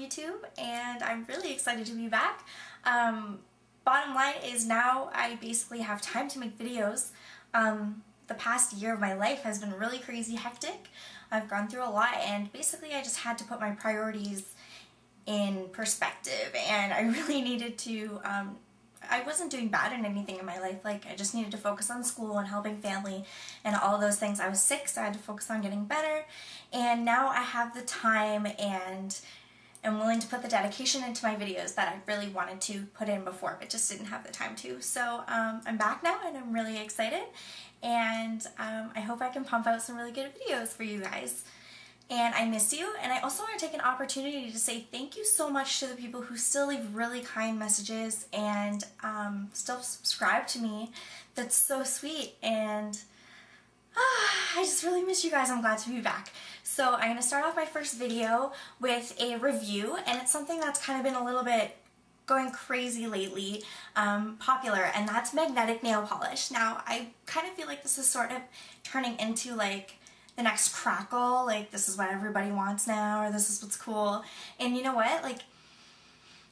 YouTube, and I'm really excited to be back. Bottom line is now I basically have time to make videos. The past year of my life has been really crazy hectic. I've gone through a lot, and basically I just had to put my priorities in perspective, and I really needed to, I wasn't doing bad in anything in my life. Like, I just needed to focus on school and helping family and all of those things. I was sick, so I had to focus on getting better, and now I have the time and am willing to put the dedication into my videos that I really wanted to put in before, but just didn't have the time to. So I'm back now, and I'm really excited, and I hope I can pump out some really good videos for you guys. And I miss you, and I also want to take an opportunity to say thank you so much to the people who still leave really kind messages and still subscribe to me. That's so sweet, and I just really miss you guys. I'm glad to be back. So I'm going to start off my first video with a review, and it's something that's kind of been a little bit going crazy lately, popular, and that's magnetic nail polish. Now, I kind of feel like this is sort of turning into like the next crackle, like this is what everybody wants now, or this is what's cool. And you know what, like,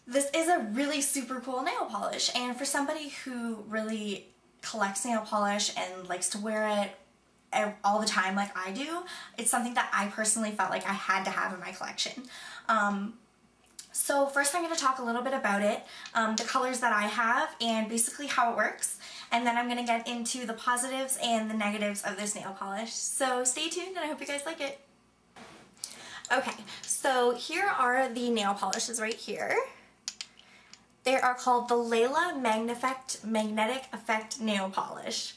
this is a really super cool nail polish, and for somebody who really collects nail polish and likes to wear it all the time like I do, it's something that I personally felt like I had to have in my collection. So first I'm going to talk a little bit about it, the colors that I have, and basically how it works, and then I'm going to get into the positives and the negatives of this nail polish. So stay tuned, and I hope you guys like it. Okay, so here are the nail polishes right here. They are called the Layla Magnetic Effect Nail Polish.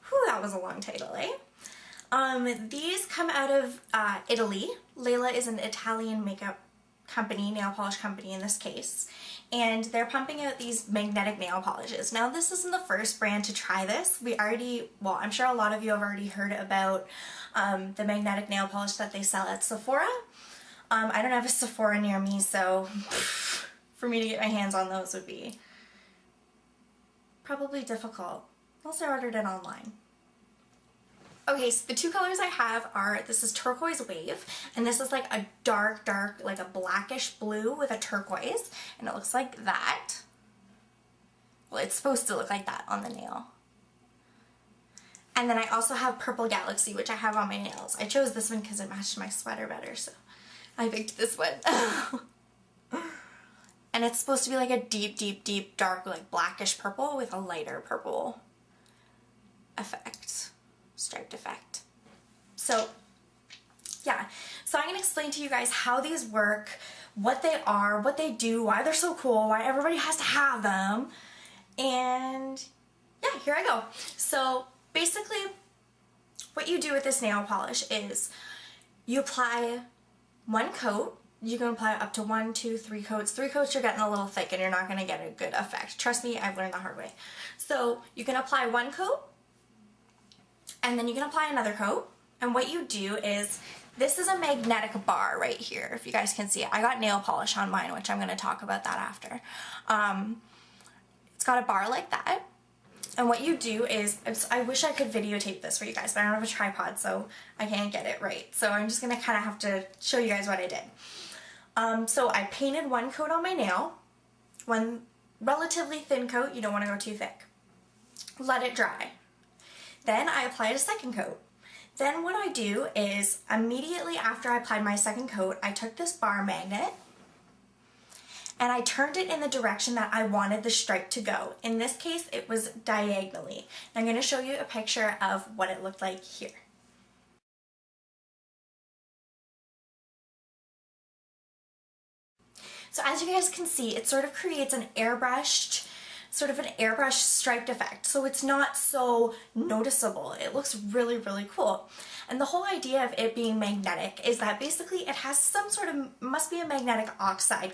Whew, that was a long title, eh? These come out of Italy. Layla is an Italian makeup company, nail polish company in this case, and they're pumping out these magnetic nail polishes. Now, this isn't the first brand to try this. Well, I'm sure a lot of you have already heard about the magnetic nail polish that they sell at Sephora. I don't have a Sephora near me, so for me to get my hands on those would be probably difficult, unless I ordered it online. Okay, so the two colors I have are, this is Turquoise Wave, and this is like a dark, like a blackish blue with a turquoise, and it looks like that. Well, it's supposed to look like that on the nail. And then I also have Purple Galaxy, which I have on my nails. I chose this one because it matched my sweater better, so I picked this one. And it's supposed to be like a deep, dark, like blackish purple with a lighter purple effect. Striped effect. So yeah, so I'm going to explain to you guys how these work, what they are, what they do, why they're so cool, why everybody has to have them, and yeah, here I go. So basically what you do with this nail polish is you apply one coat. You can apply up to 1, 2, 3 coats. 3 coats, you're getting a little thick and you're not going to get a good effect. Trust me, I've learned the hard way. So you can apply one coat, and then you can apply another coat, and what you do is, this is a magnetic bar right here, if you guys can see it. I got nail polish on mine, which I'm going to talk about that after. It's got a bar like that, and what you do is, I wish I could videotape this for you guys, but I don't have a tripod, so I can't get it right. So I'm just going to kind of have to show you guys what I did. So I painted one coat on my nail, one relatively thin coat, you don't want to go too thick. Let it dry. Then I applied a second coat. Then what I do is, immediately after I applied my second coat, I took this bar magnet and I turned it in the direction that I wanted the stripe to go. In this case, it was diagonally. I'm going to show you a picture of what it looked like here. So as you guys can see, it sort of creates an airbrushed striped effect, so it's not so noticeable. It looks really cool. And the whole idea of it being magnetic is that basically it has some sort of, must be a magnetic oxide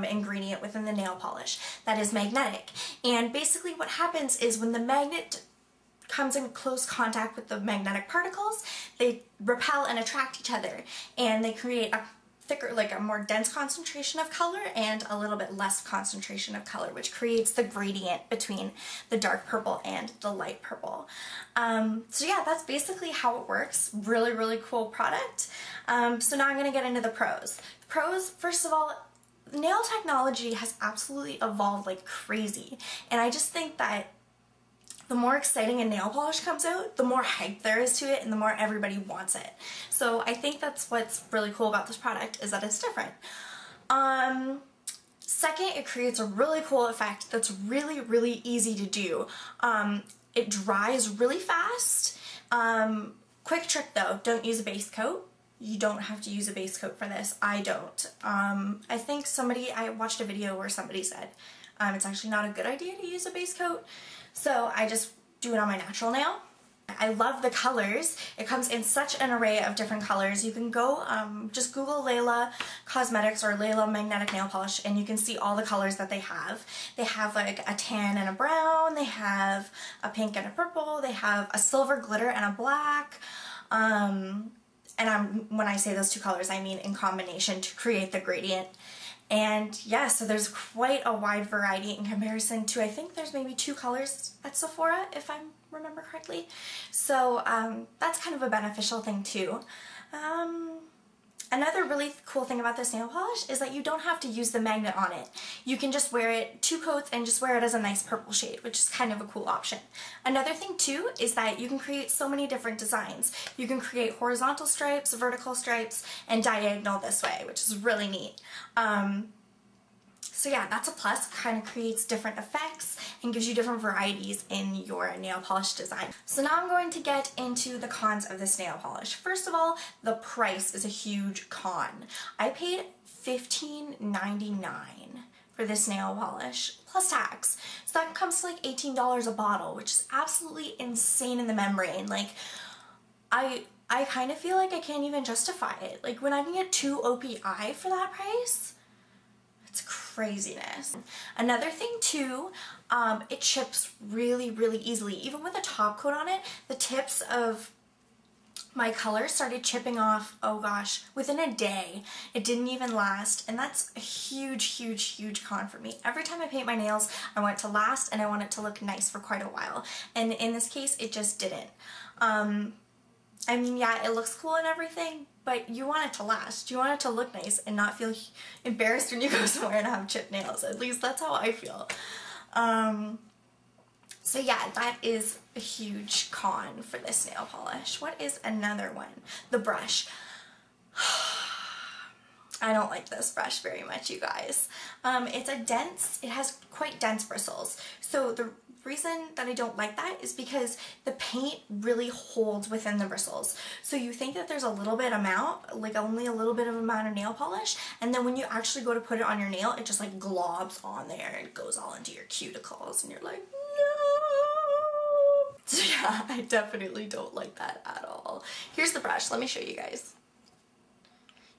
ingredient within the nail polish that is magnetic. And basically what happens is, when the magnet comes in close contact with the magnetic particles, they repel and attract each other, and they create a thicker, like a more dense concentration of color and a little bit less concentration of color, which creates the gradient between the dark purple and the light purple. So yeah, that's basically how it works. Really cool product. So now I'm going to get into the pros. The pros, first of all, nail technology has absolutely evolved like crazy, and I just think that the more exciting a nail polish comes out, the more hype there is to it and the more everybody wants it. So I think that's what's really cool about this product, is that it's different. Second, it creates a really cool effect that's really, really easy to do. It dries really fast. Quick trick though, don't use a base coat. You don't have to use a base coat for this. I don't. I think I watched a video where somebody said it's actually not a good idea to use a base coat. So I just do it on my natural nail. I love the colors. It comes in such an array of different colors. You can go, just Google Layla Cosmetics or Layla Magnetic Nail Polish and you can see all the colors that they have. They have like a tan and a brown, they have a pink and a purple, they have a silver glitter and a black. And when I say those two colors, I mean in combination to create the gradient. And yeah, so there's quite a wide variety in comparison to, I think there's maybe 2 colors at Sephora, if I remember correctly. So that's kind of a beneficial thing too. Another really cool thing about this nail polish is that you don't have to use the magnet on it. You can just wear it 2 coats and just wear it as a nice purple shade, which is kind of a cool option. Another thing too is that you can create so many different designs. You can create horizontal stripes, vertical stripes, and diagonal this way, which is really neat. So yeah, that's a plus. Kind of creates different effects and gives you different varieties in your nail polish design. So now I'm going to get into the cons of this nail polish. First of all, the price is a huge con. I paid $15.99 for this nail polish, plus tax. So that comes to like $18 a bottle, which is absolutely insane in the membrane. Like, I kind of feel like I can't even justify it. Like, when I can get 2 OPI for that price, it's craziness. Another thing too, it chips really, really easily. Even with a top coat on it, the tips of my color started chipping off, oh gosh, within a day. It didn't even last, and that's a huge, huge, huge con for me. Every time I paint my nails, I want it to last and I want it to look nice for quite a while. And in this case, it just didn't. I mean, yeah, it looks cool and everything, but you want it to last. You want it to look nice and not feel embarrassed when you go somewhere and have chipped nails. At least that's how I feel. So yeah, that is a huge con for this nail polish. What is another one? The brush. I don't like this brush very much, you guys. It has quite dense bristles. So the reason that I don't like that is because the paint really holds within the bristles. So you think that there's a little bit amount, like only a little bit of amount of nail polish, and then when you actually go to put it on your nail, it just like globs on there and goes all into your cuticles and you're like, no! So yeah, I definitely don't like that at all. Here's the brush, let me show you guys.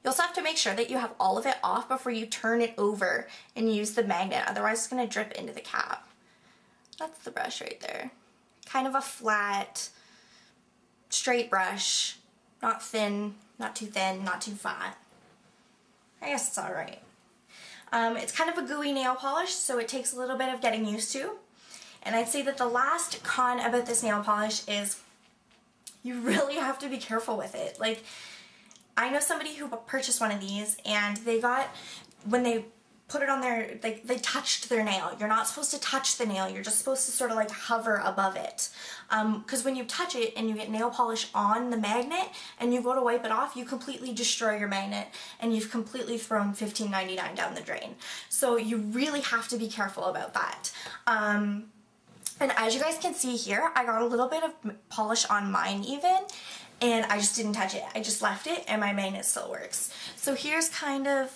You also have to make sure that you have all of it off before you turn it over and use the magnet, otherwise it's going to drip into the cap. That's the brush right there. Kind of a flat, straight brush. Not thin, not too thin, not too fat. I guess it's alright. It's kind of a gooey nail polish, so it takes a little bit of getting used to. And I'd say that the last con about this nail polish is you really have to be careful with it. Like, I know somebody who purchased one of these and they got, when they put it on their, they touched their nail. You're not supposed to touch the nail, you're just supposed to sort of like hover above it. Because when you touch it and you get nail polish on the magnet and you go to wipe it off, you completely destroy your magnet and you've completely thrown $15.99 down the drain. So you really have to be careful about that. And as you guys can see here, I got a little bit of polish on mine even, and I just didn't touch it. I just left it and my magnet still works. So here's kind of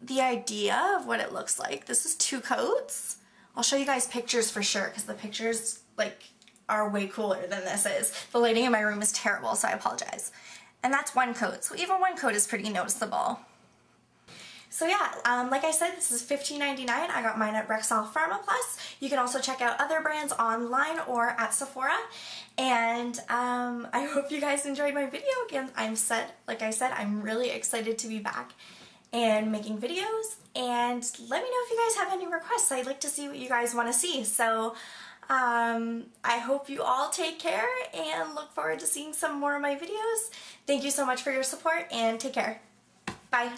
the idea of what it looks like. This is 2 coats. I'll show you guys pictures for sure because the pictures like are way cooler than this is. The lighting in my room is terrible, so I apologize. And that's 1 coat, so even 1 coat is pretty noticeable. So yeah, like I said, this is $15.99. I got mine at Rexall Pharma Plus. You can also check out other brands online or at Sephora. And I hope you guys enjoyed my video. Again, like I said, I'm really excited to be back and making videos. And let me know if you guys have any requests. I'd like to see what you guys want to see. So I hope you all take care and look forward to seeing some more of my videos. Thank you so much for your support and take care. Bye.